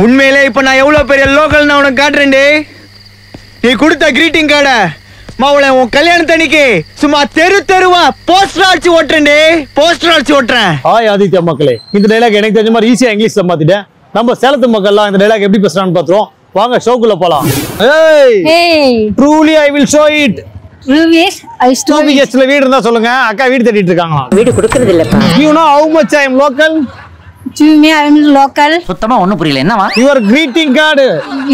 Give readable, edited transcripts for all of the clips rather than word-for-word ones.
உண்மையிலே இப்ப நான் எவ்வளவு பெரிய லோக்கல் உனக்கு காட்டுறேன்டே. நீ கொடுத்த கிரீட்டிங் கார்டை மாவுள உன் கல்யாணத்தன்னைக்கு சும்மா தெருவா போஸ்டர் அடிச்சு ஓட்டுறேன்டே. போஸ்டர் அடிச்சு ஓட்டுறேன். ஹாய் ஆதித்யா மக்களே, இந்த டைலாக் எனக்கு தெரிஞ்ச மாதிரி ஈஸியா இங்கிலீஷ்ல மாத்திட்டேன். நம்ம சேலத்து மக்கள்லாம் இந்த டைலாக் எப்படி பேசுறான்னு பாத்துறோம். வாங்க ஷோக்குள்ள போலாம். Hey, truly I will show it. Ruvish, I two பிஹெச்ல வீடு இருந்தா சொல்லுங்க. அக்கா வீடு தேடிட்டு இருக்காங்களா? வீடு கொடுக்கறது இல்லப்பா. You know how much I am local? to me, I am local. சுத்தமா ஒண்ணும் புரியல. என்னவா? Your greeting card.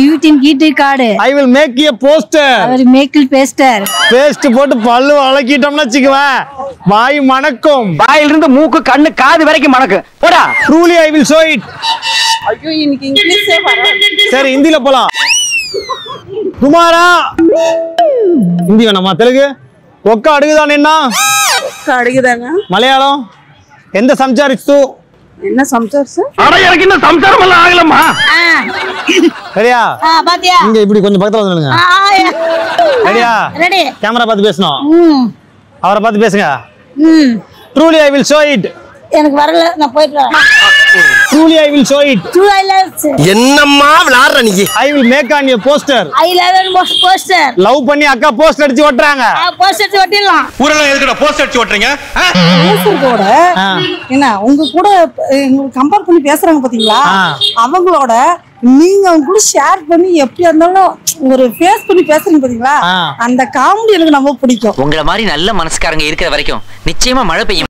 You think greeting card. I will make you a poster. I will make you poster. Paste போட்டு பல்லு வளக்கிட்டோம்னா வச்சுக்குவேன். வாய் மணக்கும். வாயில இருந்து மூக்கு கண்ணு காது வரைக்கும் மணக்கு. போடா. Truly I will show it. ஐயோ இன்னைக்கு இங்கிலீஷே வராது. சரி ஹிந்தில போலாம். குமாரா ஹிந்தி வேணாமா? தெலுங்கு ஒக்க அడుగుదానేనా? அடிக்குதாங்க. மலையாளம் எந்த சம்சாரிச்சு? என்ன சம்சார் சார்? அட எனக்கு இன்னும் சம்சாரம் எல்லாம் ஆகலம்மா. சரியா? பாத்தியா? இங்க இப்படி கொஞ்சம் பக்கத்துல வந்து நில்லுங்க. ரெடியா? ரெடி. கேமரா பார்த்து பேசணும். அவரை பார்த்து பேசுங்க. Truly I will show it. எனக்கு வரல, நான் போயிட்டு வரேன். Truly I will show it. True I love. என்னம்மா விளையாடுற நீ? I will make on your poster. I love poster. Love பண்ணி அக்கா போஸ்டர் அடிச்சு ஓட்டுறாங்க. போஸ்டர் ஒட்டிடலாம். ஊரெல்லாம் எதுக்குடா போஸ்டர் அடிச்சு ஓட்டுறீங்க? பேசுறதோட என்ன உங்க கூட கம்பேர் பண்ணி பேசுறாங்க பாத்தீங்களா? அவங்களோட நீங்க அவங்க கூட ஷேர் பண்ணி எப்படியா இருந்தாலும் ஒரு ஃபேஸ் பண்ணி பேசுறீங்க பாத்தீங்களா? அந்த காமெடி எனக்கு ரொம்ப பிடிக்கும். உங்கள மாதிரி நல்ல மனசுக்காரங்க இருக்கிற வரைக்கும் நிச்சயமா மழை பெய்யும்.